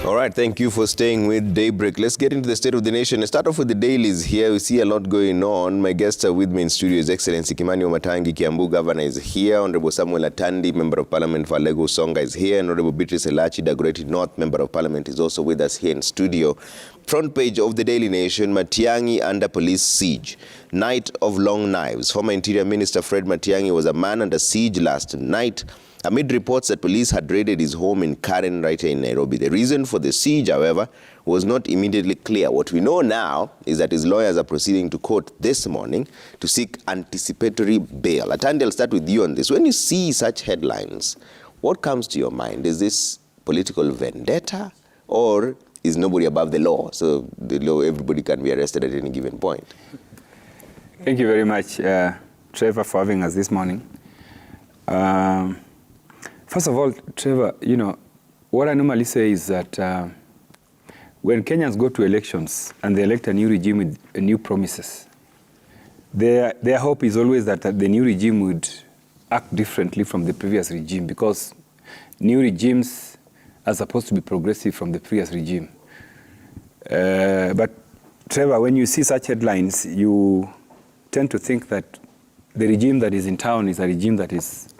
All right, thank you for staying with Daybreak. Let's get into the state of the nation. Let's start off with the dailies here. We see a lot going on. My guest with me in studio is Excellency Matiang'I, Kiambu Governor is here. Honorable Samuel Atandi, Member of Parliament for Lego Songa is here. And Honorable Beatrice Elachi, Dagoretti North, Member of Parliament, is also with us here in studio. Front page of the Daily Nation, Matiang'I under police siege. Night of long knives. Former Interior Minister Fred Matiang'I was a man under siege last night, amid reports that police had raided his home in Karen right here in Nairobi. The reason for the siege, however, was not immediately clear. What we know now is that his lawyers are proceeding to court this morning to seek anticipatory bail. Atandi, I'll start with you on this. When you see such headlines, what comes to your mind? Is this political vendetta, or is nobody above the law? So the law, everybody can be arrested at any given point. Thank you very much, Trevor, for having us this morning. First of all, Trevor, you know, what I normally say is that when Kenyans go to elections and they elect a new regime with new promises, their hope is always that the new regime would act differently from the previous regime, because new regimes are supposed to be progressive from the previous regime. But Trevor, when you see such headlines, you tend to think that the regime that is in town is a regime that is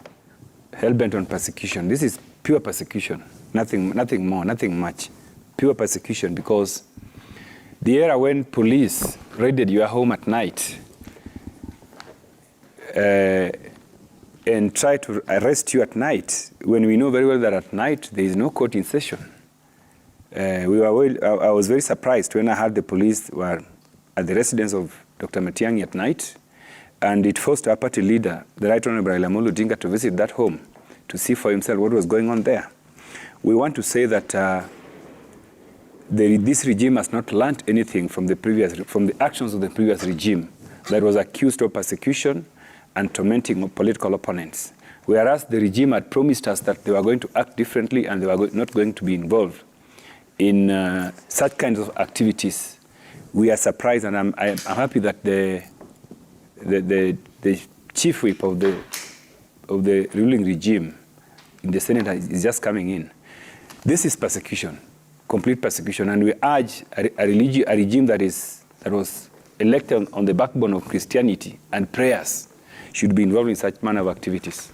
hell-bent on persecution. This is pure persecution, nothing more, nothing much. Pure persecution, because the era when police raided your home at night and tried to arrest you at night, when we know very well that at night there is no court in session. I was very surprised when I heard the police were at the residence of Dr. Matiang'I at night, and it forced our party leader, the Right Honorable Raila Amolo Odinga, to visit that home to see for himself what was going on there. We want to say that this regime has not learned anything from the actions of the previous regime that was accused of persecution and tormenting political opponents. Whereas the regime had promised us that they were going to act differently and they were not going to be involved in such kinds of activities. We are surprised, and I'm happy that the chief whip of the ruling regime in the Senate is just coming in. This is persecution, complete persecution, and we urge a regime that was elected on the backbone of Christianity and prayers should be involved in such manner of activities.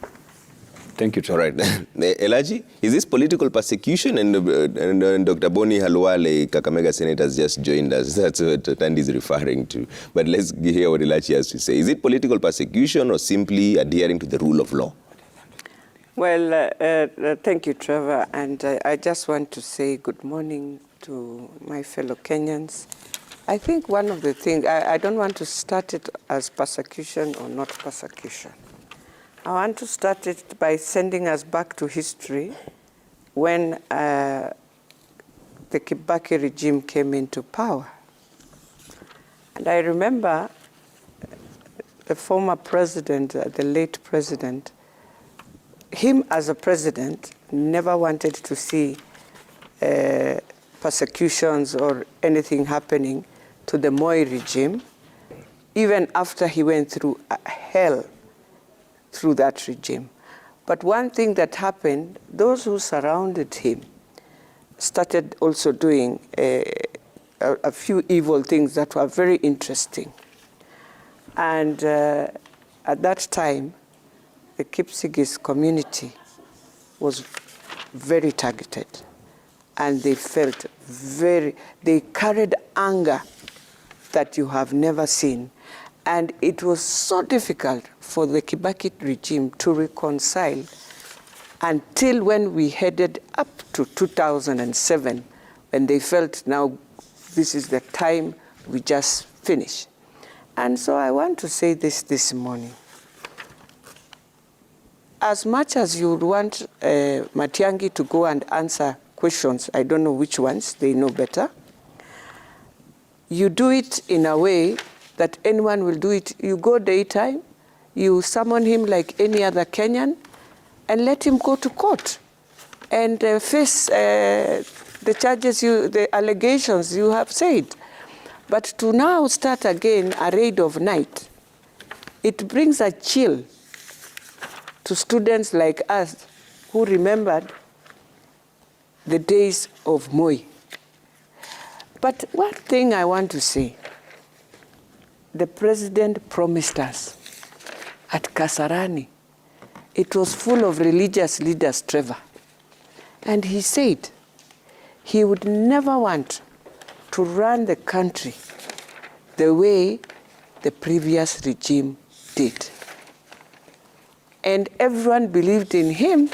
Thank you, Trevor. All right. Elachi, is this political persecution? And Dr. Boni Halwale, Kakamega Senator, has just joined us. That's what Tandi is referring to. But let's hear what Elachi has to say. Is it political persecution or simply adhering to the rule of law? Well, thank you, Trevor. And I just want to say good morning to my fellow Kenyans. I think one of the things, I don't want to start it as persecution or not persecution. I want to start it by sending us back to history when the Kibaki regime came into power. And I remember the former president, the late president, him as a president never wanted to see persecutions or anything happening to the Moi regime, even after he went through hell through that regime. But one thing that happened, those who surrounded him started also doing a few evil things that were very interesting. And at that time, the Kipsigis community was very targeted. And they felt they carried anger that you have never seen. And it was so difficult for the Kibaki regime to reconcile until when we headed up to 2007, when they felt now this is the time we just finish. And so I want to say this morning. As much as you would want Matiang'I to go and answer questions, I don't know which ones, they know better, you do it in a way that anyone will do it. You go daytime, you summon him like any other Kenyan, and let him go to court and face the charges, the allegations you have said. But to now start again a raid of night, it brings a chill to students like us who remembered the days of Moi. But one thing I want to say, the president promised us at Kasarani, it was full of religious leaders, Trevor. And he said he would never want to run the country the way the previous regime did. And everyone believed in him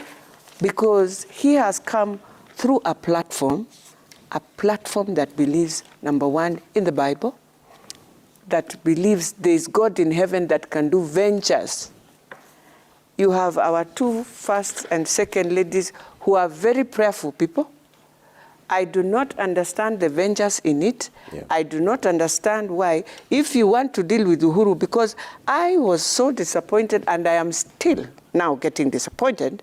because he has come through a platform that believes, number one, in the Bible, that believes there is God in heaven that can do ventures. You have our two first and second ladies who are very prayerful people. I do not understand the ventures in it. Yeah. I do not understand why, if you want to deal with Uhuru, because I was so disappointed, and I am still now getting disappointed,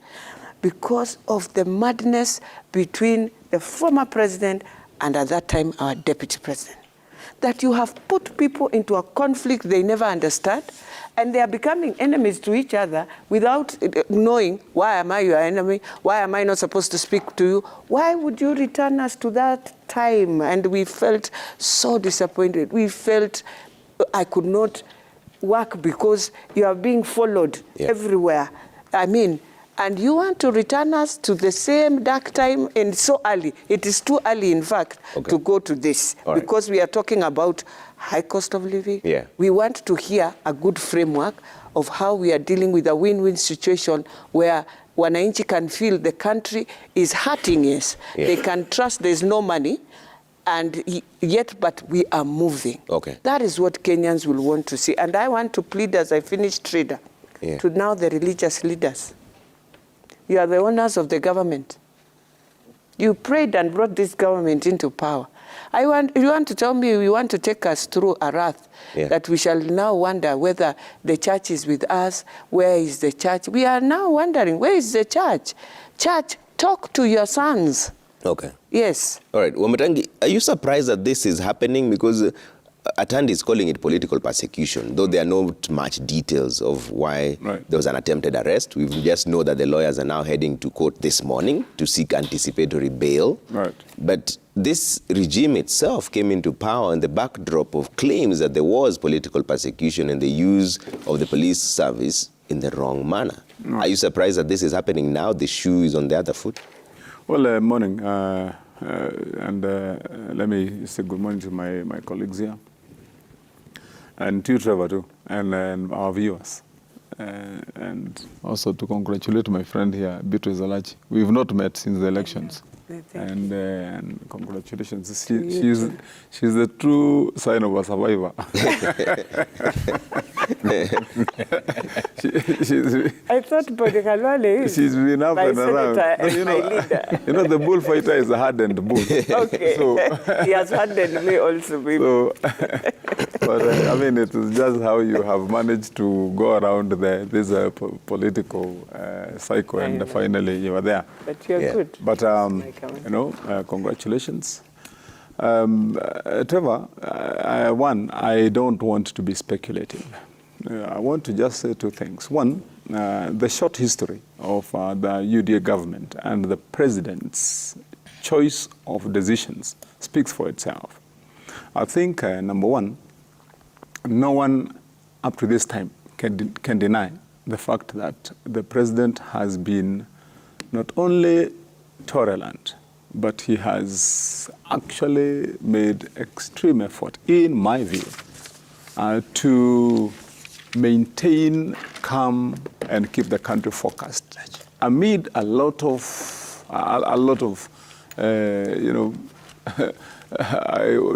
because of the madness between the former president and at that time our deputy president. That you have put people into a conflict they never understand, and they are becoming enemies to each other without knowing, why am I your enemy? Why am I not supposed to speak to you? Why would you return us to that time? And we felt so disappointed. We felt I could not work because you are being followed everywhere. I mean, and you want to return us to the same dark time, and so early. It is too early, in fact, to go to this, because we are talking about high cost of living. Yeah. We want to hear a good framework of how we are dealing with a win-win situation where wananchi can feel the country is hurting us. Yeah. They can trust there's no money, and yet, but we are moving. Okay. That is what Kenyans will want to see. And I want to plead, as I finish, Trader, to now the religious leaders. You are the owners of the government. You prayed and brought this government into power. You want to tell me you want to take us through a wrath that we shall now wonder whether the church is with us? Where is the church? We are now wondering, where is the church? Church, talk to your sons. Okay. Yes. All right. Matiang'I, are you surprised that this is happening? Because Atandi is calling it political persecution, though there are not much details of why there was an attempted arrest. We just know that the lawyers are now heading to court this morning to seek anticipatory bail. Right. But this regime itself came into power in the backdrop of claims that there was political persecution and the use of the police service in the wrong manner. Right. Are you surprised that this is happening now? The shoe is on the other foot? Well, morning. Let me say good morning to my colleagues here. And to you, Trevor, too, and our viewers. And also to congratulate my friend here, Beatrice Alachi. We've not met since the elections. And congratulations. She's the true sign of a survivor. I thought Bodikalwale is she's been up and around. You know, the bullfighter is a hardened bull. Okay. So, he has hardened me also, baby. So, but I mean, it is just how you have managed to go around this political cycle, and finally you are there. But you're good. But congratulations. Trevor, I don't want to be speculative. I want to just say two things. One, the short history of the UDA government and the president's choice of decisions speaks for itself. I think, number one, no one up to this time can deny the fact that the president has been not only tolerant, but he has actually made extreme effort, in my view, to maintain calm and keep the country focused amid a lot of I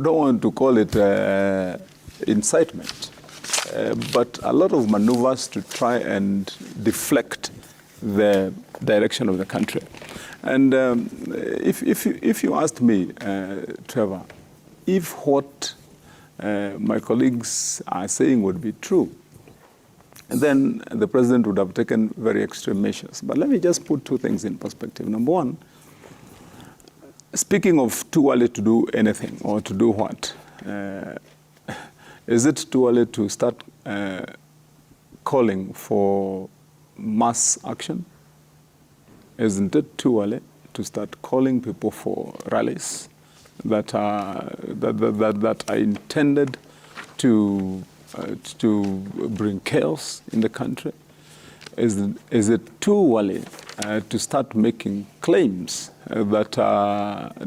don't want to call it incitement, but a lot of maneuvers to try and deflect the direction of the country. And if you asked me, Trevor, if what my colleagues are saying would be true, then the president would have taken very extreme measures. But let me just put two things in perspective. Number one, speaking of too early to do anything or to do what, is it too early to start calling for mass action? Isn't it too early to start calling people for rallies that are intended to bring chaos in the country? Is it too early to start making claims that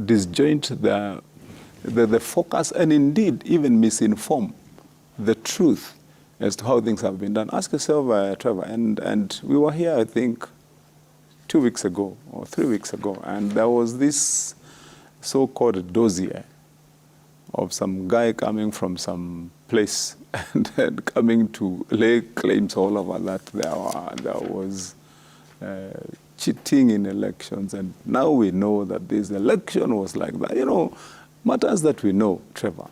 disjoint the focus and indeed even misinform the truth as to how things have been done? Ask yourself, Trevor, and we were here, I think, 2 weeks ago or 3 weeks ago, and there was this so-called dossier of some guy coming from some place and coming to lay claims all over that there was cheating in elections, and now we know that this election was like that. You know, matters that we know, Trevor,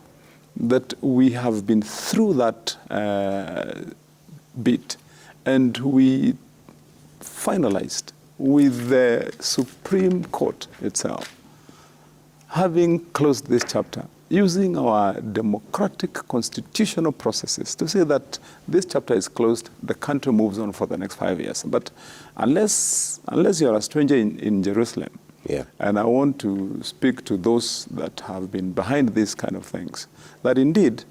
that we have been through that bit, and we finalized with the Supreme Court itself having closed this chapter, using our democratic constitutional processes to say that this chapter is closed, the country moves on for the next 5 years. But unless you're a stranger in Jerusalem, yeah. And I want to speak to those that have been behind these kind of things, that indeed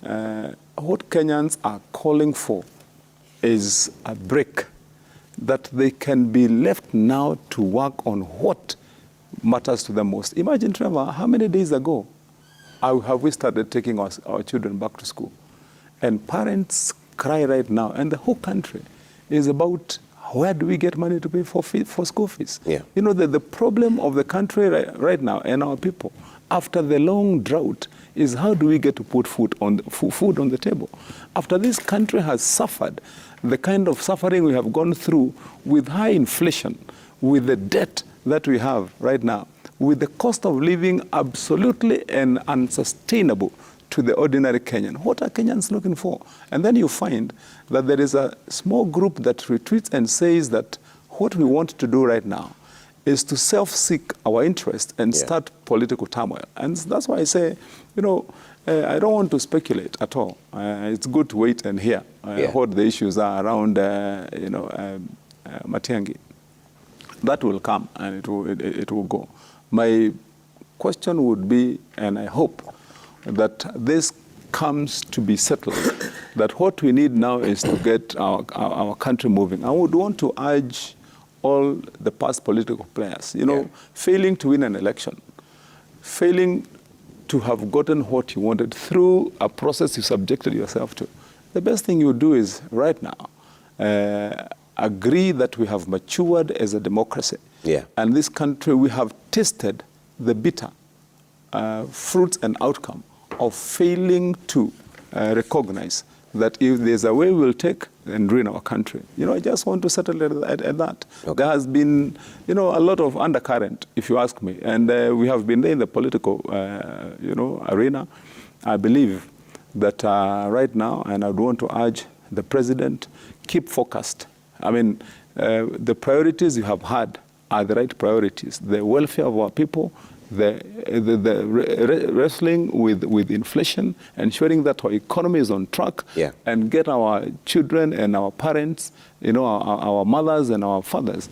what Kenyans are calling for is a break, that they can be left now to work on what matters to them most. Imagine, Trevor, how many days ago have we started taking our children back to school? And parents cry right now, and the whole country is about where do we get money to pay for school fees? Yeah. You know, the problem of the country right now and our people, after the long drought, is how do we get to put food on the table? After this country has suffered the kind of suffering we have gone through with high inflation, with the debt that we have right now, with the cost of living absolutely and unsustainable to the ordinary Kenyan. What are Kenyans looking for? And then you find that there is a small group that retreats and says that what we want to do right now is to self-seek our interest and start political turmoil. And that's why I say, you know, I don't want to speculate at all. It's good to wait and hear what the issues are around, Matiang'I. That will come and it will go. My question would be, and I hope that this comes to be settled, that what we need now is to get our country moving. I would want to urge all the past political players, you know, failing to win an election, failing to have gotten what you wanted through a process you subjected yourself to. The best thing you do is right now, agree that we have matured as a democracy. Yeah. And this country, we have tasted the bitter fruits and outcome of failing to recognize that if there's a way we'll take and ruin our country. You know, I just want to settle at that. Okay. There has been, you know, a lot of undercurrent, if you ask me, and we have been there in the political, arena. I believe that right now, and I would want to urge the president, keep focused. I mean, the priorities you have had are the right priorities. The welfare of our people, the wrestling with inflation, ensuring that our economy is on track, and get our children and our parents, you know, our mothers and our fathers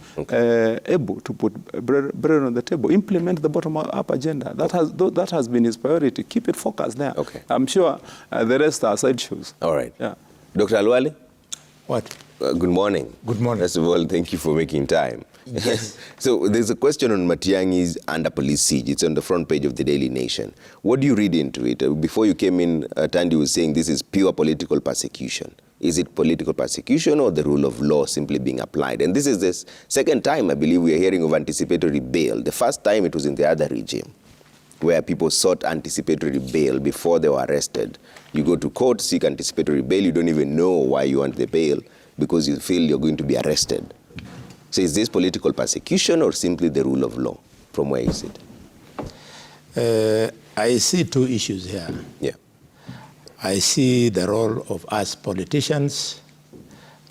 able to put bread on the table, implement the bottom-up agenda. That has been his priority. Keep it focused there. Okay. I'm sure the rest are side shows. All right. Yeah. Dr. Alwale? What? Good morning. Good morning. First of all, thank you for making time. Yes. So there's a question on Matiang'I's under police siege. It's on the front page of the Daily Nation. What do you read into it? Before you came in, Tandy was saying this is pure political persecution. Is it political persecution or the rule of law simply being applied? And this is the second time, I believe, we are hearing of anticipatory bail. The first time it was in the other regime, where people sought anticipatory bail before they were arrested. You go to court, seek anticipatory bail, you don't even know why you want the bail because you feel you're going to be arrested. So is this political persecution or simply the rule of law from where you sit? I see two issues here. Yeah. I see the role of us politicians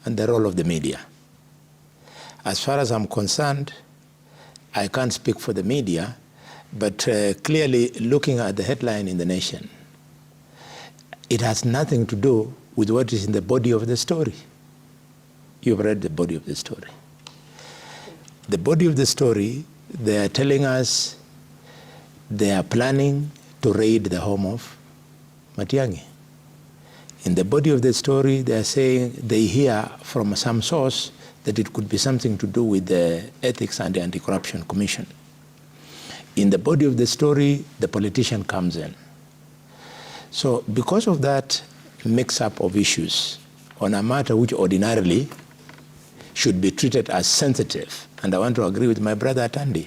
and the role of the media. As far as I'm concerned, I can't speak for the media, but clearly looking at the headline in the Nation, it has nothing to do with what is in the body of the story. You've read the body of the story. The body of the story they are telling us they are planning to raid the home of Matiang'I. In the body of the story, they are saying they hear from some source that it could be something to do with the Ethics and the Anti-Corruption Commission. In the body of the story, the politician comes in. So because of that mix-up of issues on a matter which ordinarily should be treated as sensitive, and I want to agree with my brother Atandi,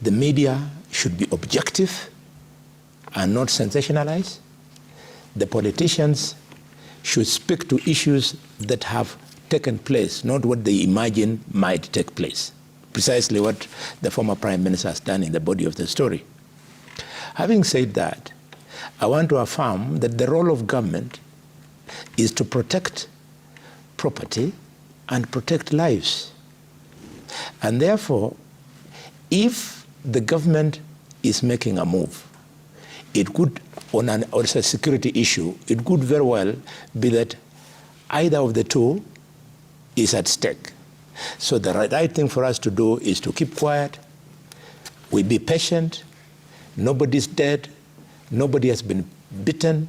the media should be objective and not sensationalized. The politicians should speak to issues that have taken place, not what they imagine might take place. Precisely what the former Prime Minister has done in the body of the story. Having said that, I want to affirm that the role of government is to protect property and protect lives. And therefore, if the government is making a move, it could, on a security issue, it could very well be that either of the two is at stake. So the right thing for us to do is to keep quiet, we be patient, nobody's dead, nobody has been beaten,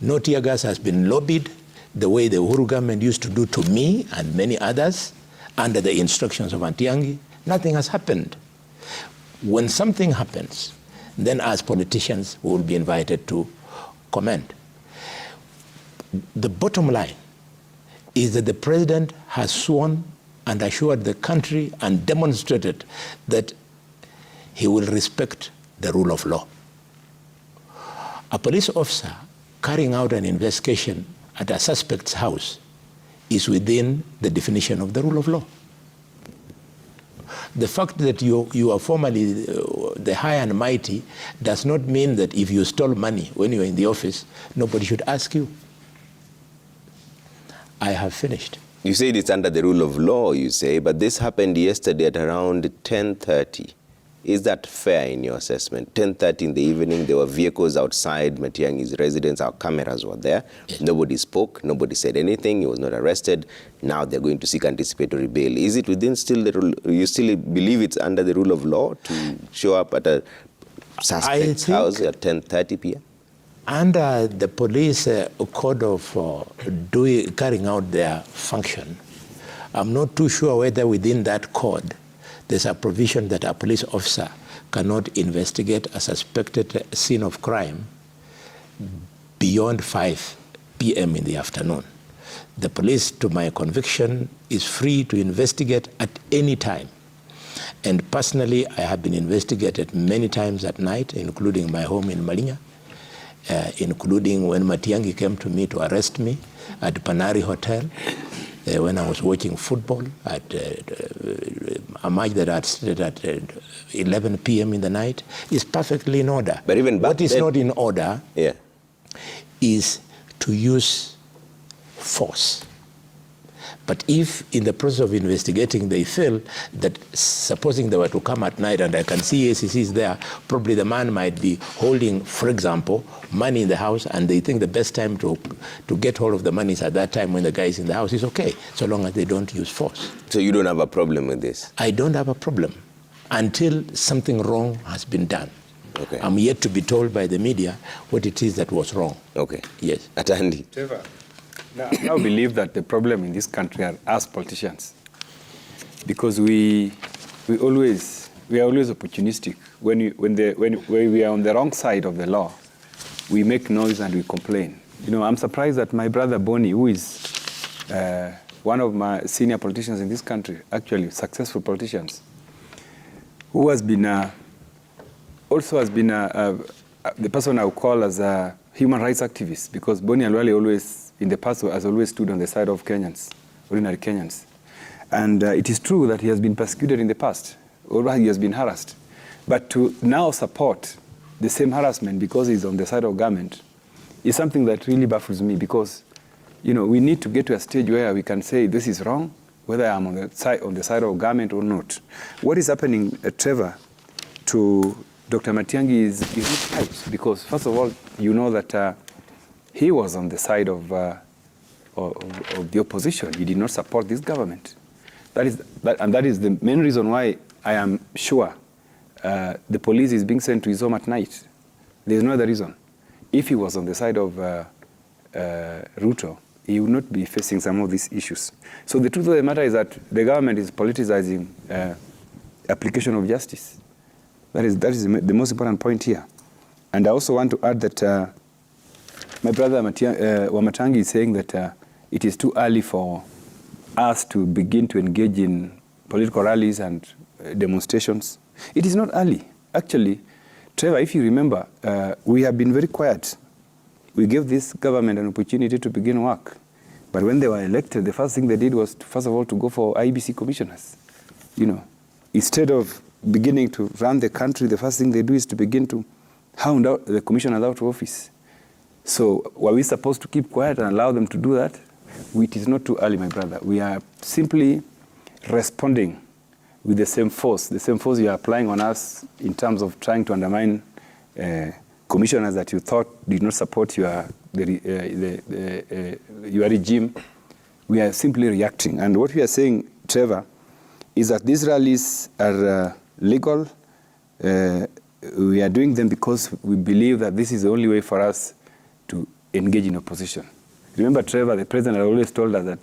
no tear gas has been lobbied, the way the Uhuru government used to do to me and many others under the instructions of Matiang'I. Nothing has happened. When something happens, then as politicians we will be invited to comment. The bottom line is that the president has sworn and assured the country and demonstrated that he will respect the rule of law. A police officer carrying out an investigation at a suspect's house is within the definition of the rule of law. The fact that you are formally the high and mighty does not mean that if you stole money when you are in the office, nobody should ask you. I have finished. You said it's under the rule of law, you say, but this happened yesterday at around 10:30. Is that fair in your assessment? 10:30 in the evening, there were vehicles outside Matiang'i's residence, our cameras were there. Yes. Nobody spoke, nobody said anything, he was not arrested. Now they're going to seek anticipatory bail. Is it within still the rule, you still believe it's under the rule of law to show up at a suspect's house at 10:30 p.m.? Under the police code of carrying out their function, I'm not too sure whether within that code there's a provision that a police officer cannot investigate a suspected scene of crime beyond 5 p.m. in the afternoon. The police, to my conviction, is free to investigate at any time. And personally, I have been investigated many times at night, including my home in Malinya, including when Matiang'I came to me to arrest me at Panari Hotel, when I was watching football at a match that had started at 11 p.m. in the night. Is perfectly in order. But even what is not in order is to use force. But if in the process of investigating they feel that, supposing they were to come at night and I can see ACCs there, probably the man might be holding, for example, money in the house, and they think the best time to get hold of the money is at that time when the guy is in the house. Is okay, so long as they don't use force. So you don't have a problem with this? I don't have a problem until something wrong has been done. Okay. I'm yet to be told by the media what it is that was wrong. Okay. Yes. Atandi. Now, I believe that the problem in this country are us politicians, because we are always opportunistic. When we are on the wrong side of the law, we make noise and we complain. You know, I'm surprised that my brother Boni, who is one of my senior politicians in this country, actually successful politicians, who has been also has been the person I would call as a human rights activist, because Boni Alwali always, in the past, has always stood on the side of Kenyans, ordinary Kenyans. And it is true that he has been persecuted in the past, or he has been harassed. But to now support the same harassment because he's on the side of government is something that really baffles me, because, you know, we need to get to a stage where we can say this is wrong, whether I'm on the side of government or not. What is happening, Trevor, to Dr. Matiang'I is not right, because first of all, you know that he was on the side of the opposition. He did not support this government. That is the main reason why I am sure the police is being sent to his home at night. There's no other reason. If he was on the side of Ruto, he would not be facing some of these issues. So the truth of the matter is that the government is politicizing application of justice. That is the most important point here. And I also want to add that my brother Matiang'I is saying that it is too early for us to begin to engage in political rallies and demonstrations. It is not early. Actually, Trevor, if you remember, we have been very quiet. We gave this government an opportunity to begin work. But when they were elected, the first thing they did was, first of all, to go for IBC commissioners. You know, instead of beginning to run the country, the first thing they do is to begin to hound out the commissioners out of office. So were we supposed to keep quiet and allow them to do that? It is not too early, my brother. We are simply responding with the same force you are applying on us in terms of trying to undermine commissioners that you thought did not support your regime. We are simply reacting. And what we are saying, Trevor, is that these rallies are legal. We are doing them because we believe that this is the only way for us to engage in opposition. Remember, Trevor, the president has always told us that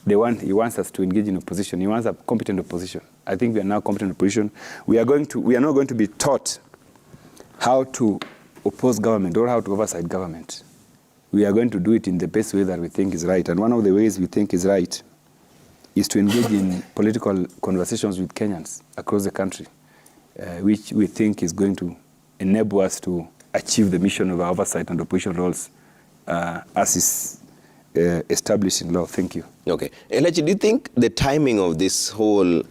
he wants us to engage in opposition. He wants a competent opposition. I think we are now competent opposition. We are not going to be taught how to oppose government or how to oversight government. We are going to do it in the best way that we think is right. And one of the ways we think is right is to engage in political conversations with Kenyans across the country, which we think is going to enable us to achieve the mission of our oversight and opposition roles as is established in law. Thank you. Okay. Elachi, do you think the timing of this whole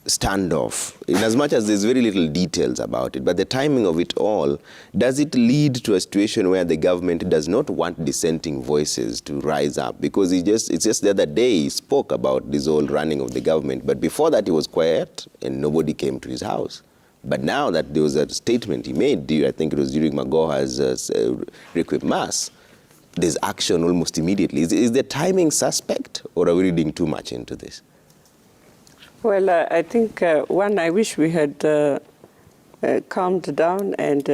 standoff, in as much as there's very little details about it, but the timing of it all, does it lead to a situation where the government does not want dissenting voices to rise up? Because it's just the other day he spoke about this whole running of the government, but before that he was quiet and nobody came to his house. But now that there was a statement he made, I think it was during Magoha's Requiem Mass, there's action almost immediately. Is the timing suspect, or are we reading too much into this? Well, I think, one, I wish we had calmed down and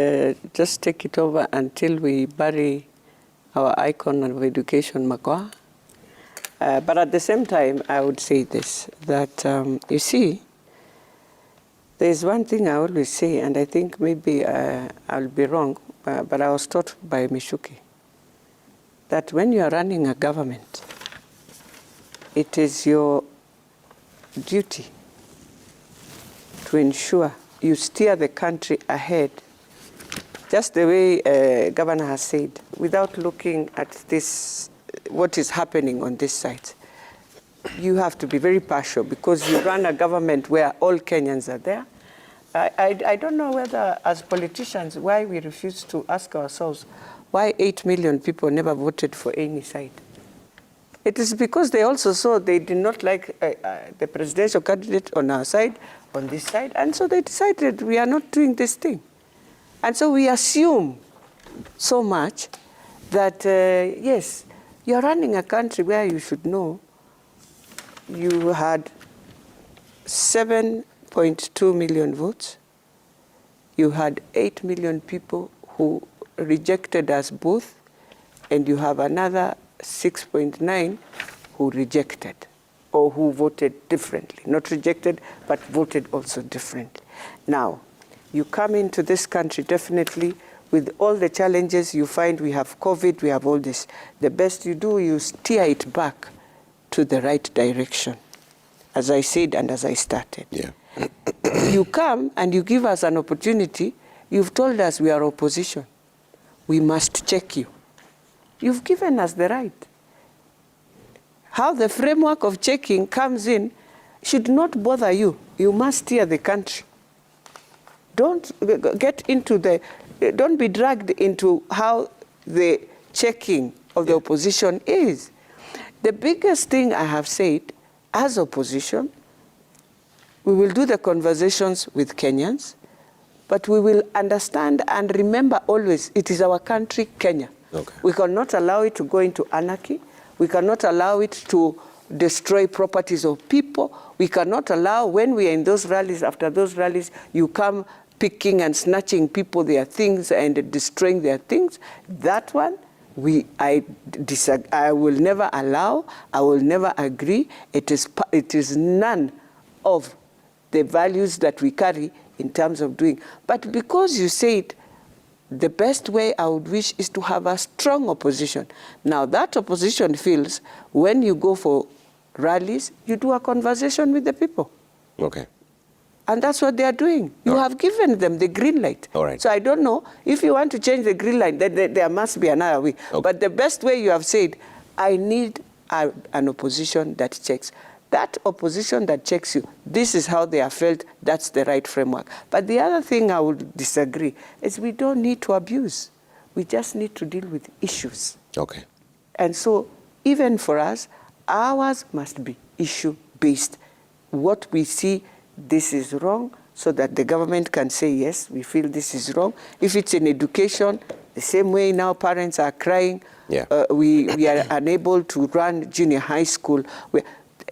just take it over until we bury our icon of education, Magoha. But at the same time, I would say this, that, you see, there's one thing I always say, and I think maybe I'll be wrong, but I was taught by Mishuki, that when you are running a government, it is your duty to ensure you steer the country ahead, just the way Governor has said, without looking at this, what is happening on this side. You have to be very partial because you run a government where all Kenyans are there. I don't know whether, as politicians, why we refuse to ask ourselves why 8 million people never voted for any side. It is because they also saw they did not like the presidential candidate on our side, on this side, and so they decided we are not doing this thing. And so we assume so much that, yes, you're running a country where you should know you had 7.2 million votes. You had 8 million people who rejected us both, and you have another 6.9 who rejected or who voted differently. Not rejected, but voted also differently. Now, you come into this country definitely with all the challenges you find. We have COVID, we have all this. The best you do, you steer it back to the right direction, as I said and as I started. Yeah. You come and you give us an opportunity. You've told us we are opposition. We must check you. You've given us the right. How the framework of checking comes in should not bother you. You must steer the country. Don't be dragged into how the checking of the opposition is. The biggest thing I have said, as opposition, we will do the conversations with Kenyans, but we will understand and remember always, it is our country, Kenya. Okay. We cannot allow it to go into anarchy. We cannot allow it to destroy properties of people. We cannot allow, when we are in those rallies, after those rallies, you come picking and snatching people their things and destroying their things. That one, I will never allow, I will never agree. It is none of the values that we carry in terms of doing. But because you said the best way I would wish is to have a strong opposition. Now that opposition feels when you go for rallies, you do a conversation with the people. Okay. And that's what they are doing. You have given them the green light. All right. So I don't know, if you want to change the green light, then there must be another way. Okay. But the best way, you have said, I need an opposition that checks. That opposition that checks you, this is how they are felt, that's the right framework. But the other thing I would disagree is we don't need to abuse. We just need to deal with issues. Okay. And so even for us, ours must be issue-based. What we see, this is wrong, so that the government can say, yes, we feel this is wrong. If it's in education, the same way now parents are crying, yeah. We are unable to run junior high school.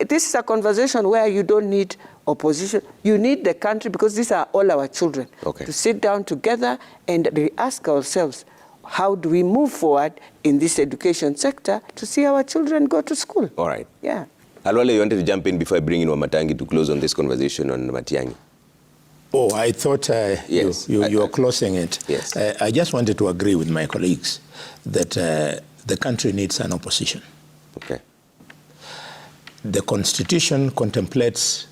This is a conversation where you don't need opposition. You need the country, because these are all our children, okay, to sit down together and ask ourselves, how do we move forward in this education sector to see our children go to school? All right. Yeah. Alwale, you wanted to jump in before I bring in Wamatangi to close on this conversation on Matiang'I. Oh, I thought yes, you were closing it. Yes. I just wanted to agree with my colleagues that the country needs an opposition. Okay. The Constitution contemplates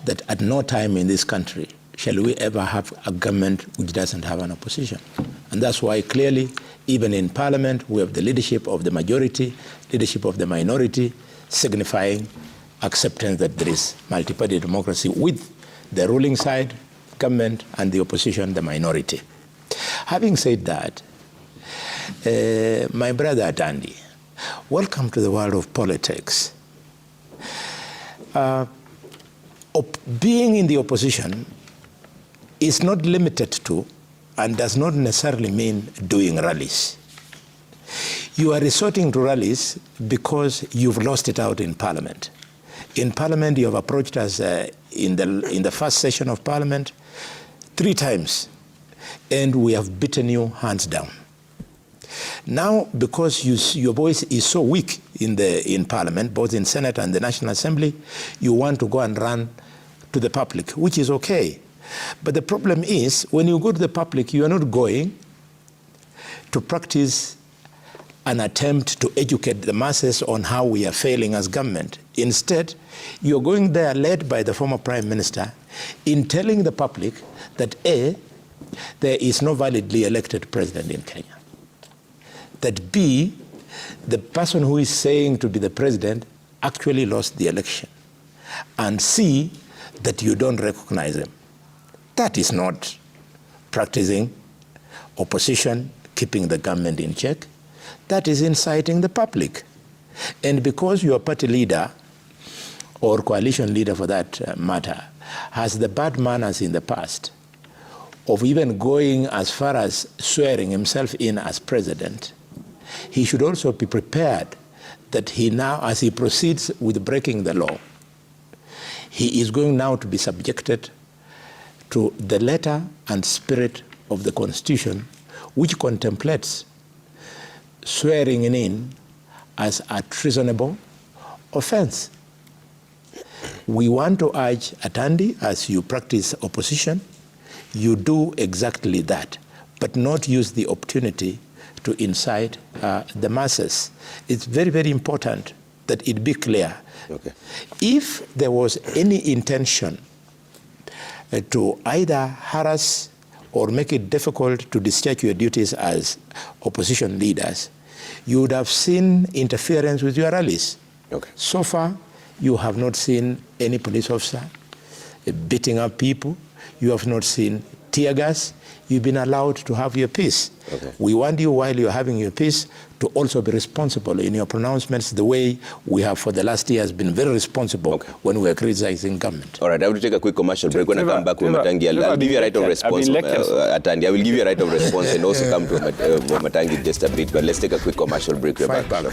that at no time in this country shall we ever have a government which doesn't have an opposition. And that's why clearly, even in Parliament, we have the leadership of the majority, leadership of the minority, signifying acceptance that there is multi-party democracy with the ruling side, government, and the opposition, the minority. Having said that, my brother Atandi, welcome to the world of politics. Being in the opposition is not limited to and does not necessarily mean doing rallies. You are resorting to rallies because you've lost it out in Parliament. In Parliament, you have approached us in the first session of Parliament 3 times, and we have beaten you hands down. Now, because your voice is so weak in Parliament, both in Senate and the National Assembly, you want to go and run to the public, which is okay. But the problem is, when you go to the public, you are not going to practice an attempt to educate the masses on how we are failing as government. Instead, you're going there led by the former Prime Minister in telling the public that A, there is no validly elected president in Kenya. That B, the person who is saying to be the president actually lost the election. And C, that you don't recognize him. That is not practicing opposition, keeping the government in check. That is inciting the public. And because your party leader, or coalition leader for that matter, has the bad manners in the past of even going as far as swearing himself in as president, he should also be prepared that he now, as he proceeds with breaking the law, he is going now to be subjected to the letter and spirit of the Constitution, which contemplates swearing in as a treasonable offense. We want to urge Atandi, as you practice opposition, you do exactly that, but not use the opportunity to incite the masses. It's very, very important that it be clear. Okay. If there was any intention to either harass or make it difficult to discharge your duties as opposition leaders, you would have seen interference with your rallies. Okay. So far, you have not seen any police officer beating up people. You have not seen tear gas. You've been allowed to have your peace. Okay. We want you, while you're having your peace, to also be responsible in your pronouncements the way we have for the last years been very responsible when we are criticizing government. All right, I will take a quick commercial break. When I come back with Matiang'I, I'll give you a right of response. Atandi, I will give you a right of response and also come to Matiang'I just a bit. But let's take a quick commercial break. We're back.